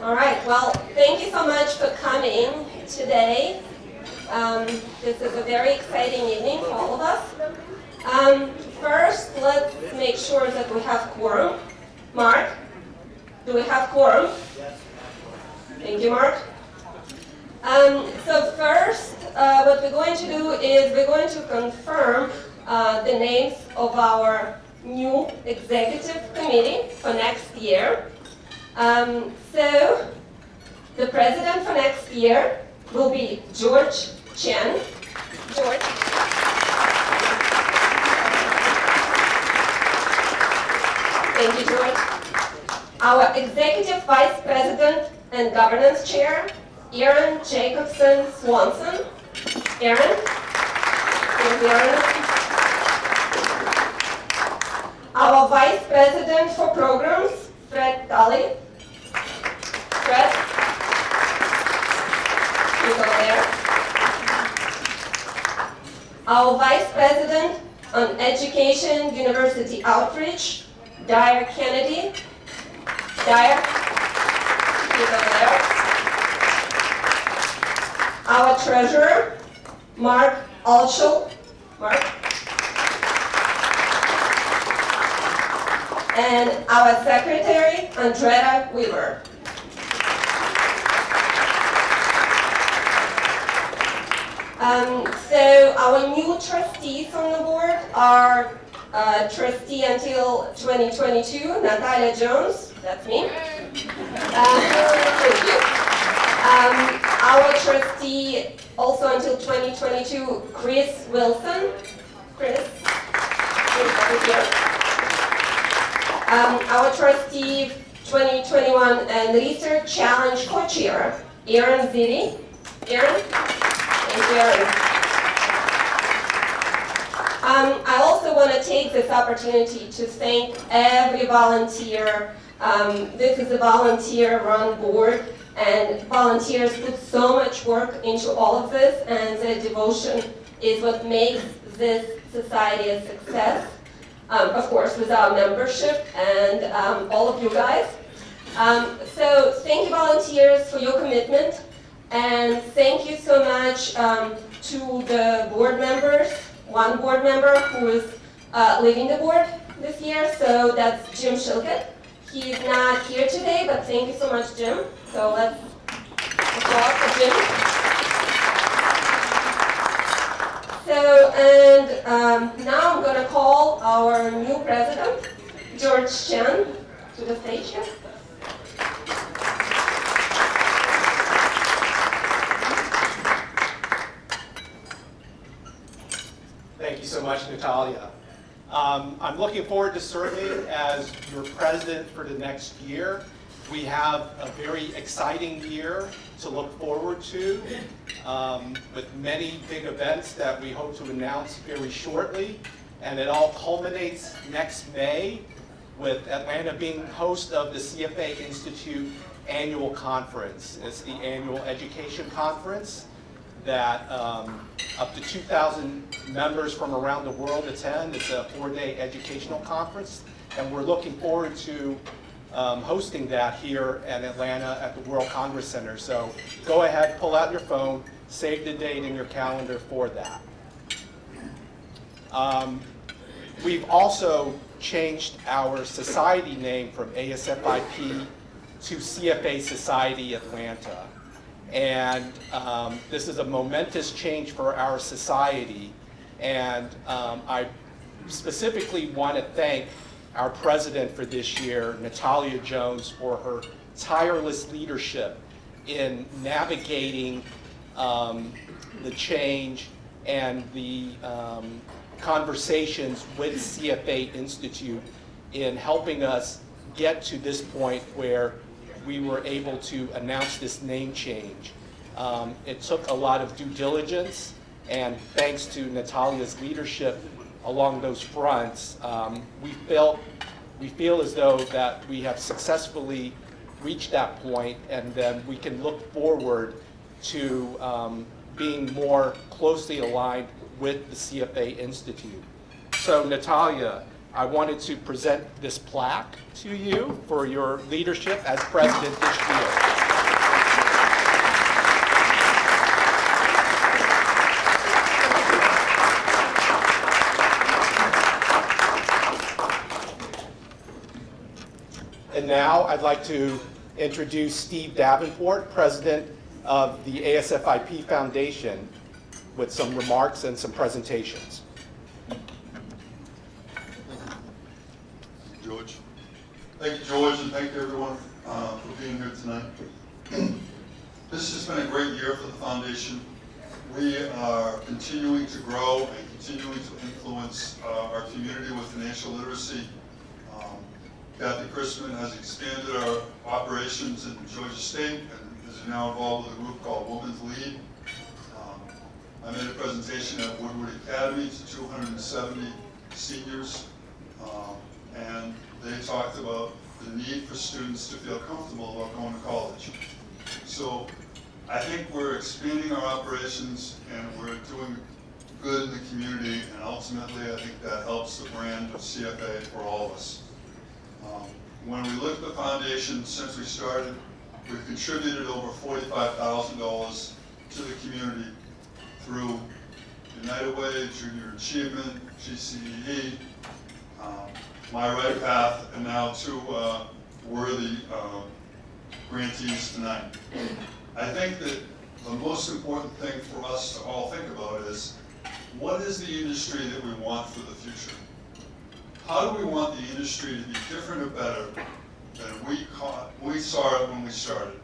All right, well, thank you so much for coming today. This is a very exciting evening for all of us. First, let's make sure that we have quorum. Mark, do we have quorum? Thank you, Mark. So first, what we're going to do is we're going to confirm the names of our new executive committee for next year. So the president for next year will be George Chen. George. Thank you, George. Our executive vice president and governance chair, Aaron Jacobson Swanson. Aaron. Thank you, Aaron. Our vice president for programs, Fred Tully. Fred. He's over there. Our vice president on education, university outreach, Dyer Kennedy. Dyer. He's over there. Our treasurer, Mark Altschul. Mark. And our secretary, Andrea Weaver. So our new trustees on the board are trustee until 2022, Natalia Jones, that's me. Thank you. Our trustee also until 2022, Chris Wilson. Chris, over here. Our trustee 2021 and Research Challenge co-chair, Aaron Zidi. Aaron? Thank you, Aaron. I also want to take this opportunity to thank every volunteer. This is a volunteer-run board, and volunteers put so much work into all of this, and their devotion is what makes this society a success. Of course, with our membership and all of you guys. So thank you, volunteers, for your commitment. And thank you so much to the board members. One board member who is leaving the board this year, so that's Jim Shilkett. He's not here today, but thank you so much, Jim. So let's applaud for Jim. So, and now I'm going to call our new president, George Chen, to the stage here. Thank you so much, Natalia. I'm looking forward to serving as your president for the next year. We have a very exciting year to look forward to, with many big events that we hope to announce very shortly. And it all culminates next May with Atlanta being host of the CFA Institute annual conference. It's the annual education conference that up to 2,000 members from around the world attend. It's a 4-day educational conference, and we're looking forward to hosting that here at Atlanta at the World Congress Center. So go ahead, pull out your phone, save the date in your calendar for that. We've also changed our society name from ASFIP to CFA Society Atlanta. And this is a momentous change for our society. And I specifically want to thank our president for this year, Natalia Jones, for her tireless leadership in navigating the change and the conversations with CFA Institute in helping us get to this point where we were able to announce this name change. It took a lot of due diligence, and thanks to Natalia's leadership along those fronts, we feel as though that we have successfully reached that point, and then we can look forward to being more closely aligned with the CFA Institute. So Natalia, I wanted to present this plaque to you for your leadership as president this year. And now I'd like to introduce Steve Davenport, president of the ASFIP Foundation, with some remarks and some presentations. George. Thank you, George, and thank you, everyone, for being here tonight. This has been a great year for the foundation. We are continuing to grow and continuing to influence our community with financial literacy. Kathy Chrisman has expanded our operations in Georgia State and is now involved with a group called Women's Lead. I made a presentation at Woodward Academy to 270 seniors, and they talked about the need for students to feel comfortable about going to college. So I think we're expanding our operations and we're doing good in the community, and ultimately I think that helps the brand of CFA for all of us. When we look at the foundation, since we started, we've contributed over $45,000 to the community through United Way, Junior Achievement, GCEE, My Right Path, and now two worthy grantees tonight. I think that the most important thing for us to all think about is, what is the industry that we want for the future? How do we want the industry to be different or better than we saw it when we started?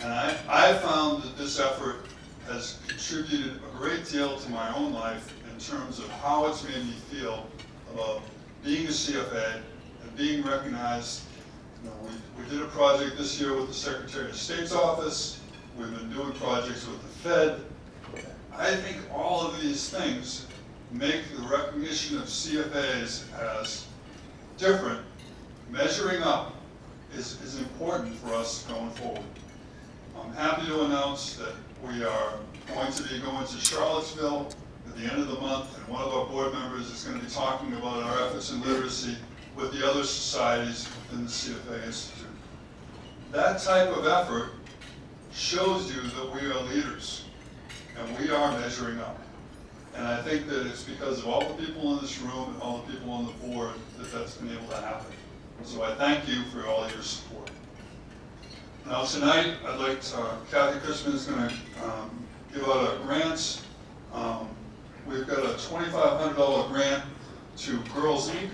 And I found that this effort has contributed a great deal to my own life in terms of how it's made me feel about being a CFA and being recognized. You know, we did a project this year with the Secretary of State's office. We've been doing projects with the Fed. I think all of these things make the recognition of CFAs as different. Measuring up is important for us going forward. I'm happy to announce that we are going to be going to Charlottesville at the end of the month, and one of our board members is going to be talking about our efforts in literacy with the other societies within the CFA Institute. That type of effort shows you that we are leaders, and we are measuring up. And I think that it's because of all the people in this room and all the people on the board that that's been able to happen. So I thank you for all your support. Now tonight, I'd like to, Kathy Chrisman is going to give out our grants. We've got a $2,500 grant to Girls Inc.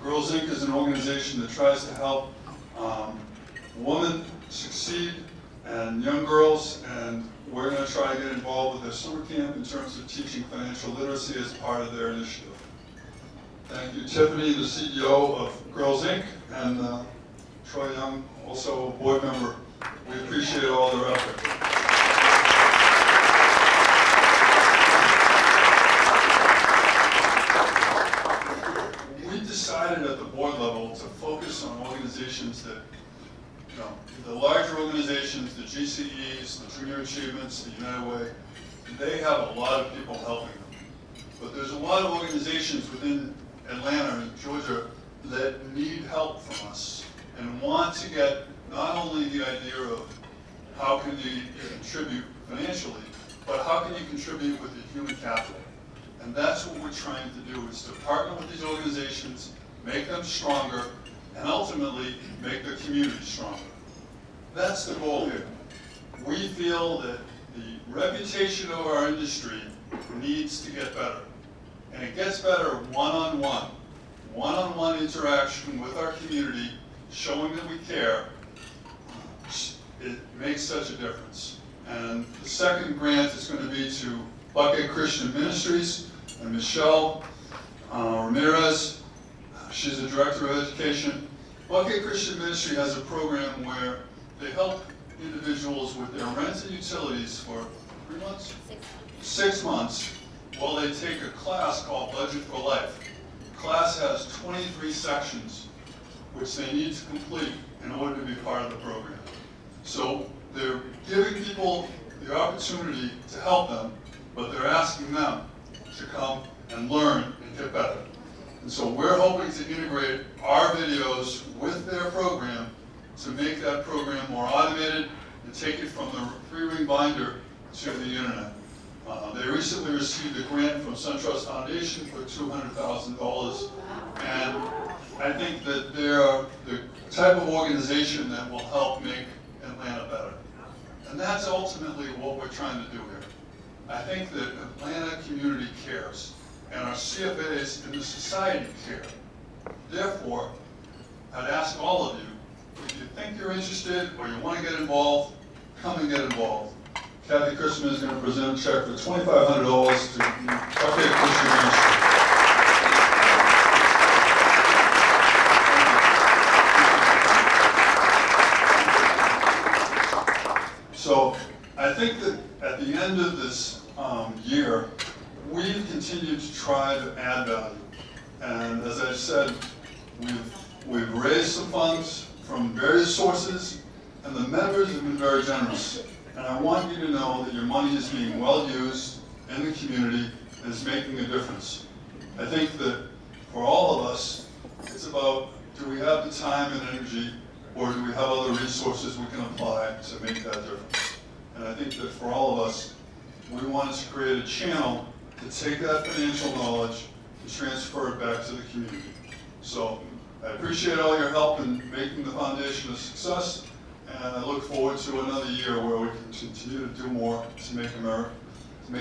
Girls Inc. is an organization that tries to help women succeed and young girls, and we're going to try to get involved with their summer camp in terms of teaching financial literacy as part of their initiative. Thank you, Tiffany, the CEO of Girls Inc., and Troy Young, also a board member. We appreciate all their effort. We decided at the board level to focus on organizations that, you know, the larger organizations, the GCEs, the Junior Achievements, the United Way, they have a lot of people helping them. But there's a lot of organizations within Atlanta and Georgia that need help from us and want to get not only the idea of how can you contribute financially, but how can you contribute with the human capital. And that's what we're trying to do, is to partner with these organizations, make them stronger, and ultimately make the community stronger. That's the goal here. We feel that the reputation of our industry needs to get better. And it gets better one-on-one. One-on-one interaction with our community, showing that we care, it makes such a difference. And the second grant is going to be to Buckhead Christian Ministries and Michelle Ramirez. She's the Director of Education. Buckhead Christian Ministry has a program where they help individuals with their rent and utilities for 3 months? 6 months, while they take a class called Budget for Life. The class has 23 sections which they need to complete in order to be part of the program. So they're giving people the opportunity to help them, but they're asking them to come and learn and get better. And so we're hoping to integrate our videos with their program to make that program more automated and take it from the three-ring binder to the internet. They recently received a grant from SunTrust Foundation for $200,000, and I think that they're the type of organization that will help make Atlanta better. And that's ultimately what we're trying to do here. I think that Atlanta community cares, and our CFAs in the society care. Therefore, I'd ask all of you, if you think you're interested or you want to get involved, come and get involved. Kathy Christman is going to present a check for $2,500 to the Buckhead Christian Ministry. So I think that at the end of this year, we've continued to try to add value. And as I said, we've raised some funds from various sources, and the members have been very generous. And I want you to know that your money is being well used in the community and is making a difference. I think that for all of us, it's about, do we have the time and energy, or do we have other resources we can apply to make that difference? And I think that for all of us, we wanted to create a channel to take that financial knowledge and transfer it back to the community. So I appreciate all your help in making the foundation a success, and I look forward to another year where we can continue to do more to make Atlanta great.